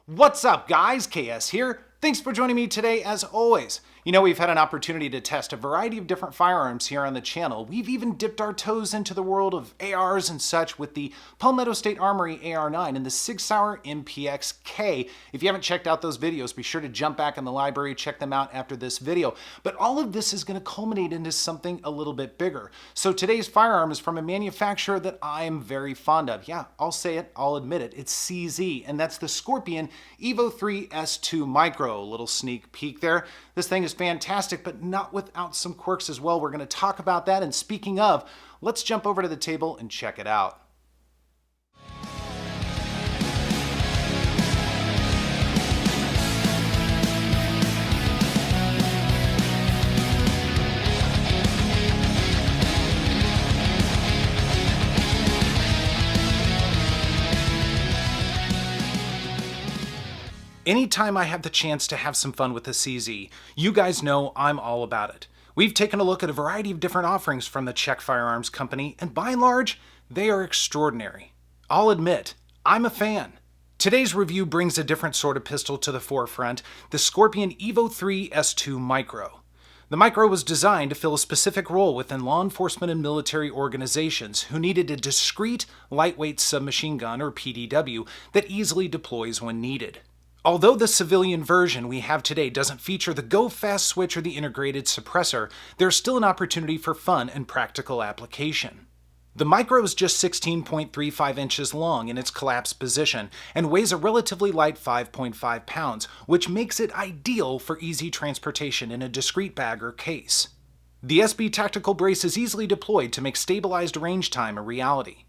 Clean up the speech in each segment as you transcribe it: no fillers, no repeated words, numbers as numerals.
What's up guys, KS here. Thanks for joining me today as always. You know, we've had an opportunity to test a variety of different firearms here on the channel. We've even dipped our toes into the world of ARs and such with the Palmetto State Armory AR9 and the Sig Sauer MPX-K. If you haven't checked out those videos, be sure to jump back in the library, check them out after this video. But all of this is going to culminate into something a little bit bigger. So today's firearm is from a manufacturer that I am very fond of. Yeah, I'll say it, I'll admit it. It's CZ, and that's the Scorpion EVO 3 S2 Micro. A little sneak peek there. This thing is fantastic, but not without some quirks as well. We're going to talk about that. And speaking of, let's jump over to the table and check it out. Anytime I have the chance to have some fun with the CZ, you guys know I'm all about it. We've taken a look at a variety of different offerings from the Czech firearms company, and by and large, they are extraordinary. I'll admit, I'm a fan. Today's review brings a different sort of pistol to the forefront, the Scorpion EVO 3 S2 Micro. The Micro was designed to fill a specific role within law enforcement and military organizations who needed a discreet, lightweight submachine gun, or PDW, that easily deploys when needed. Although the civilian version we have today doesn't feature the go-fast switch or the integrated suppressor, there's still an opportunity for fun and practical application. The Micro is just 16.35 inches long in its collapsed position and weighs a relatively light 5.5 pounds, which makes it ideal for easy transportation in a discreet bag or case. The SB tactical brace is easily deployed to make stabilized range time a reality.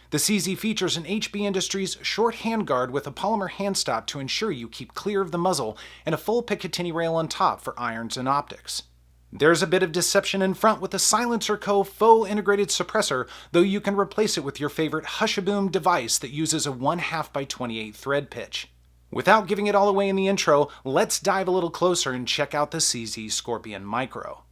The CZ features an HB Industries short handguard with a polymer handstop to ensure you keep clear of the muzzle and a full Picatinny rail on top for irons and optics. There's a bit of deception in front with the Silencer Co. faux integrated suppressor, though you can replace it with your favorite Hushaboom device that uses a 1/2 by 28 thread pitch. Without giving it all away in the intro, let's dive a little closer and check out the CZ Scorpion Micro.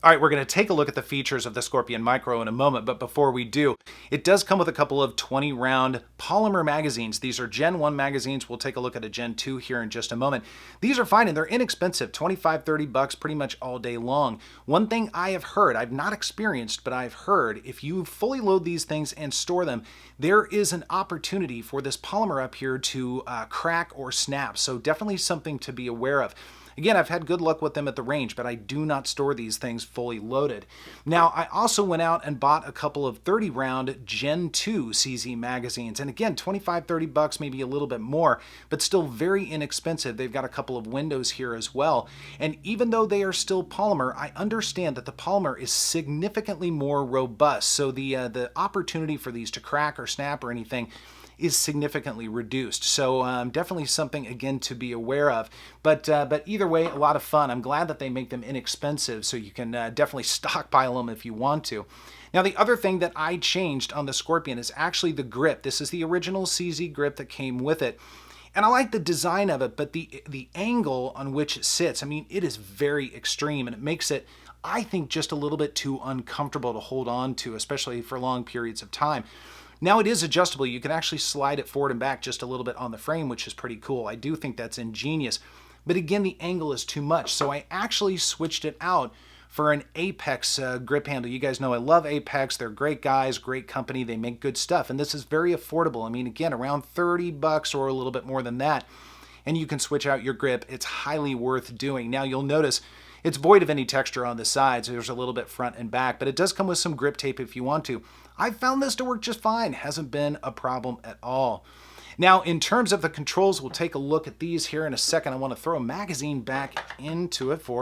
All right, we're going to take a look at the features of the Scorpion Micro in a moment, but before we do, it does come with a couple of 20-round polymer magazines. These are Gen 1 magazines. We'll take a look at a Gen 2 here in just a moment. These are fine, and they're inexpensive, $25-30 pretty much all day long. One thing I have heard, I've not experienced, but I've heard, if you fully load these things and store them, there is an opportunity for this polymer up here to crack or snap, so definitely something to be aware of. Again, I've had good luck with them at the range, but I do not store these things fully loaded. Now, I also went out and bought a couple of 30-round Gen 2 CZ magazines. And again, $25-30, maybe a little bit more, but still very inexpensive. They've got a couple of windows here as well. And even though they are still polymer, I understand that the polymer is significantly more robust. So the opportunity for these to crack or snap or anything is significantly reduced. So definitely something, again, to be aware of. But either way, a lot of fun. I'm glad that they make them inexpensive, so you can definitely stockpile them if you want to. Now, the other thing that I changed on the Scorpion is actually the grip. This is the original CZ grip that came with it. And I like the design of it, but the angle on which it sits, I mean, it is very extreme, and it makes it, I think, just a little bit too uncomfortable to hold on to, especially for long periods of time. Now it is adjustable. You can actually slide it forward and back just a little bit on the frame, which is pretty cool. I do think that's ingenious. But again, the angle is too much. So I actually switched it out for an Apex grip handle. You guys know I love Apex. They're great guys, great company. They make good stuff. And this is very affordable. I mean, again, around $30 or a little bit more than that. And you can switch out your grip. It's highly worth doing. Now you'll notice it's void of any texture on the sides. There's a little bit front and back, but it does come with some grip tape if you want to. I've found this to work just fine. Hasn't been a problem at all. Now, in terms of the controls, we'll take a look at these here in a second. I want to throw a magazine back into it for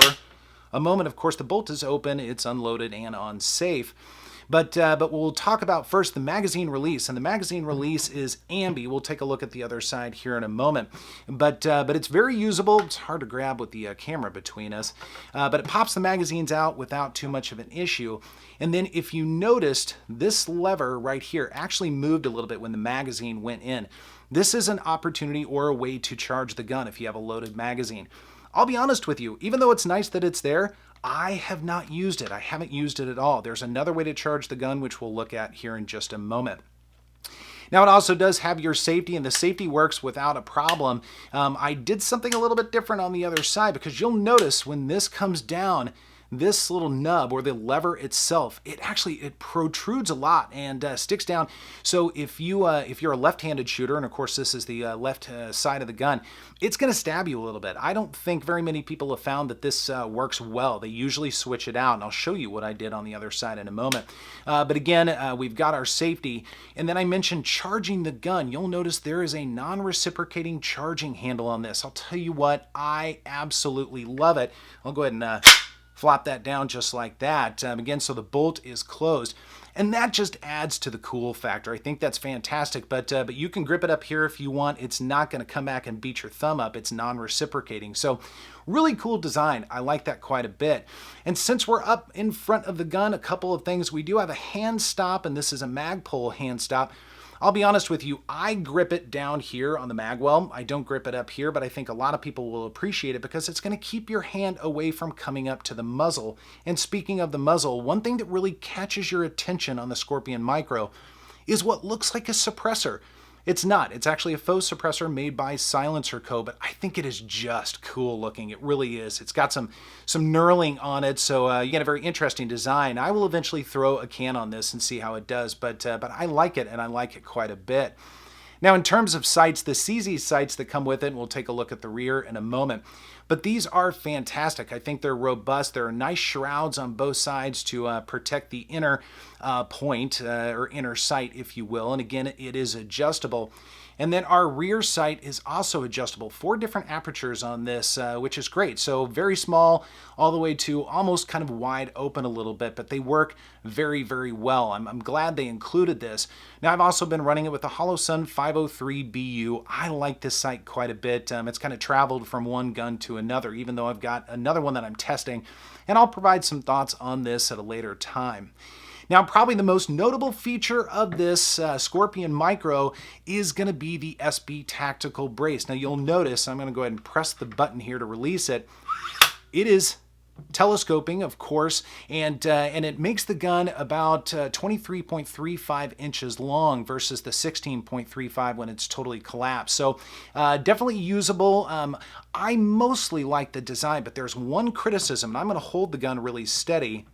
a moment. Of course, the bolt is open, it's unloaded and on safe. But we'll talk about first the magazine release, and the magazine release is ambi. We'll take a look at the other side here in a moment. But it's very usable. It's hard to grab with the camera between us. But it pops the magazines out without too much of an issue. And then if you noticed, this lever right here actually moved a little bit when the magazine went in. This is an opportunity or a way to charge the gun if you have a loaded magazine. I'll be honest with you, even though it's nice that it's there, I have not used it. I haven't used it at all. There's another way to charge the gun, which we'll look at here in just a moment. Now it also does have your safety, and the safety works without a problem. I did something a little bit different on the other side, because you'll notice when this comes down, this little nub or the lever itself, it protrudes a lot and sticks down. So if you're a left-handed shooter, and of course this is the left side of the gun, it's going to stab you a little bit. I don't think very many people have found that this works well. They usually switch it out, and I'll show you what I did on the other side in a moment. But again, we've got our safety, and then I mentioned charging the gun. You'll notice there is a non-reciprocating charging handle on this. I'll tell you what, I absolutely love it. I'll go ahead and flop that down just like that. Again, so the bolt is closed. And that just adds to the cool factor. I think that's fantastic, but you can grip it up here if you want. It's not going to come back and beat your thumb up. It's non-reciprocating. So really cool design. I like that quite a bit. And since we're up in front of the gun, a couple of things. We do have a hand stop, and this is a Magpul hand stop. I'll be honest with you, I grip it down here on the magwell. I don't grip it up here, but I think a lot of people will appreciate it because it's going to keep your hand away from coming up to the muzzle. And speaking of the muzzle, one thing that really catches your attention on the Scorpion Micro is what looks like a suppressor. It's not. It's actually a faux suppressor made by Silencer Co., but I think it is just cool looking. It really is. It's got some knurling on it, so you get a very interesting design. I will eventually throw a can on this and see how it does, but I like it, and I like it quite a bit. Now, in terms of sights, the CZ sights that come with it, and we'll take a look at the rear in a moment, but these are fantastic. I think they're robust. There are nice shrouds on both sides to protect the inner point or inner sight, if you will. And again, it is adjustable. And then our rear sight is also adjustable. 4 different apertures on this, which is great. So very small all the way to almost kind of wide open a little bit, but they work very, very well. I'm glad they included this. Now, I've also been running it with the Holosun 503BU. I like this sight quite a bit. It's kind of traveled from one gun to another, even though I've got another one that I'm testing, and I'll provide some thoughts on this at a later time. Now, probably the most notable feature of this Scorpion Micro is going to be the SB Tactical Brace. Now, you'll notice, I'm going to go ahead and press the button here to release it. It is telescoping, of course, and it makes the gun about 23.35 inches long versus the 16.35 when it's totally collapsed. So definitely usable. I mostly like the design, but there's one criticism, and I'm going to hold the gun really steady.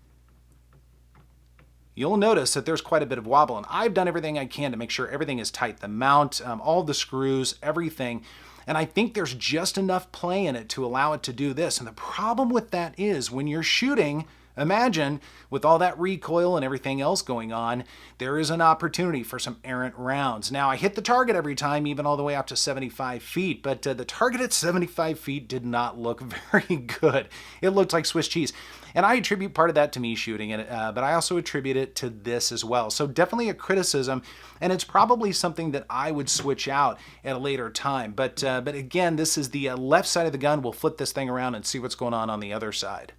You'll notice that there's quite a bit of wobble, and I've done everything I can to make sure everything is tight. The mount, all the screws, everything. And I think there's just enough play in it to allow it to do this. And the problem with that is when you're shooting, imagine with all that recoil and everything else going on, there is an opportunity for some errant rounds. Now, I hit the target every time, even all the way up to 75 feet, but the target at 75 feet did not look very good. It looked like Swiss cheese. And I attribute part of that to me shooting it, but I also attribute it to this as well. So definitely a criticism, and it's probably something that I would switch out at a later time. But again, this is the left side of the gun. We'll flip this thing around and see what's going on the other side.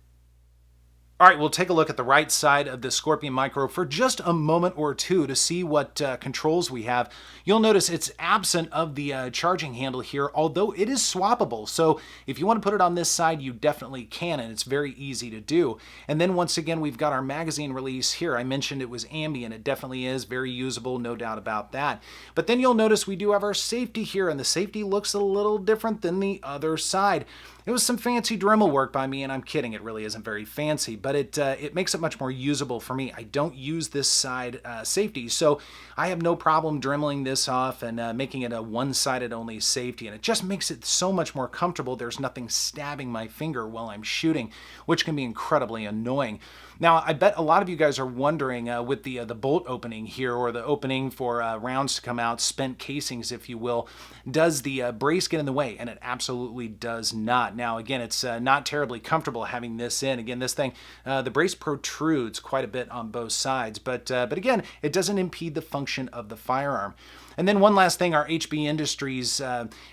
All right, we'll take a look at the right side of the Scorpion Micro for just a moment or two to see what controls we have. You'll notice it's absent of the charging handle here, although it is swappable. So if you want to put it on this side, you definitely can, and it's very easy to do. And then once again, we've got our magazine release here. I mentioned it was ambient. It definitely is very usable, no doubt about that. But then you'll notice we do have our safety here, and the safety looks a little different than the other side. It was some fancy Dremel work by me, and I'm kidding, it really isn't very fancy, but it makes it much more usable for me. I don't use this side safety, so I have no problem dremeling this off and making it a one-sided only safety, and it just makes it so much more comfortable. There's nothing stabbing my finger while I'm shooting, which can be incredibly annoying. Now, I bet a lot of you guys are wondering with the bolt opening here, or the opening for rounds to come out, spent casings, if you will, does the brace get in the way? And it absolutely does not. Now, again, it's not terribly comfortable having this in. Again, this thing, the brace protrudes quite a bit on both sides, but again, it doesn't impede the function of the firearm. And then one last thing, our HB Industries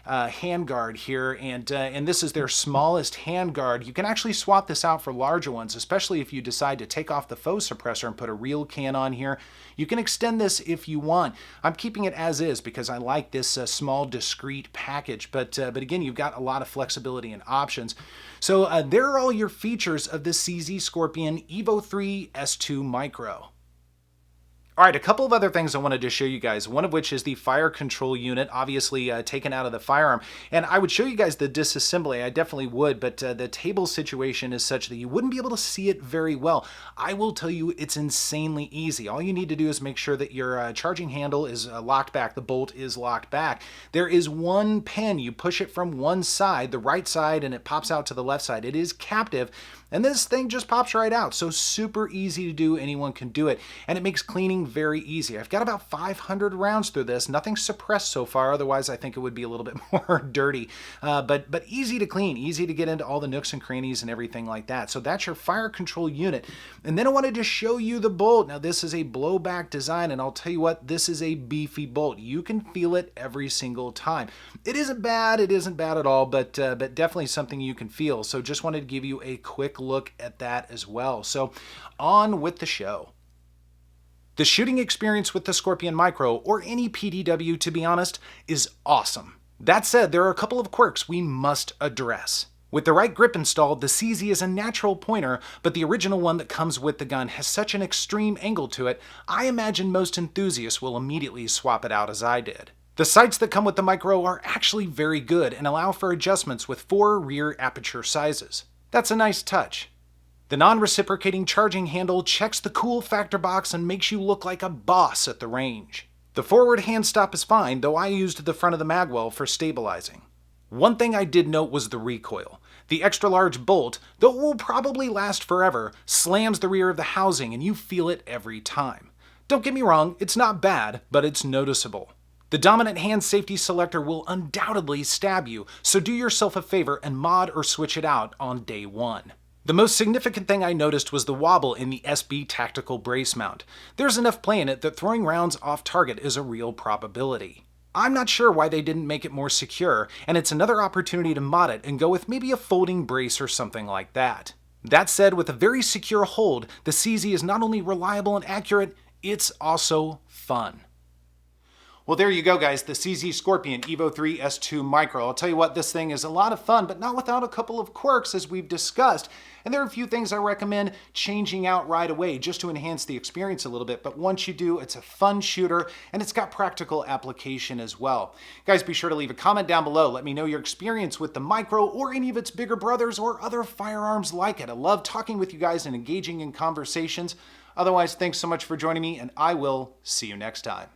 handguard here, and this is their smallest handguard. You can actually swap this out for larger ones, especially if you decide to take off the faux suppressor and put a real can on here. You can extend this if you want. I'm keeping it as is because I like this small, discreet package, but again, you've got a lot of flexibility and options. So there are all your features of this CZ Scorpion EVO 3 S2 Micro. All right, a couple of other things I wanted to show you guys, one of which is the fire control unit, obviously taken out of the firearm. And I would show you guys the disassembly, I definitely would, but the table situation is such that you wouldn't be able to see it very well. I will tell you it's insanely easy. All you need to do is make sure that your charging handle is locked back, the bolt is locked back. There is one pin, you push it from one side, the right side, and it pops out to the left side. It is captive. And this thing just pops right out. So super easy to do, anyone can do it. And it makes cleaning very easy. I've got about 500 rounds through this, nothing suppressed so far, otherwise I think it would be a little bit more dirty. But easy to clean, easy to get into all the nooks and crannies and everything like that. So that's your fire control unit. And then I wanted to show you the bolt. Now this is a blowback design, and I'll tell you what, this is a beefy bolt. You can feel it every single time. It isn't bad at all, but definitely something you can feel. So just wanted to give you a quick look at that as well. So on with the show. The shooting experience with the Scorpion Micro, or any PDW to be honest, is awesome. That said, there are a couple of quirks we must address. With the right grip installed, the CZ is a natural pointer, but the original one that comes with the gun has such an extreme angle to it, I imagine most enthusiasts will immediately swap it out as I did. The sights that come with the Micro are actually very good and allow for adjustments with 4 rear aperture sizes. That's a nice touch. The non-reciprocating charging handle checks the cool factor box and makes you look like a boss at the range. The forward hand stop is fine, though I used the front of the magwell for stabilizing. One thing I did note was the recoil. The extra large bolt, though it will probably last forever, slams the rear of the housing and you feel it every time. Don't get me wrong, it's not bad, but it's noticeable. The dominant hand safety selector will undoubtedly stab you, so do yourself a favor and mod or switch it out on day one. The most significant thing I noticed was the wobble in the SB tactical brace mount. There's enough play in it that throwing rounds off target is a real probability. I'm not sure why they didn't make it more secure, and it's another opportunity to mod it and go with maybe a folding brace or something like that. That said, with a very secure hold, the CZ is not only reliable and accurate, it's also fun. Well, there you go, guys, the CZ Scorpion EVO 3 S2 Micro. I'll tell you what, this thing is a lot of fun, but not without a couple of quirks, as we've discussed. And there are a few things I recommend changing out right away just to enhance the experience a little bit. But once you do, it's a fun shooter, and it's got practical application as well. Guys, be sure to leave a comment down below. Let me know your experience with the Micro or any of its bigger brothers or other firearms like it. I love talking with you guys and engaging in conversations. Otherwise, thanks so much for joining me, and I will see you next time.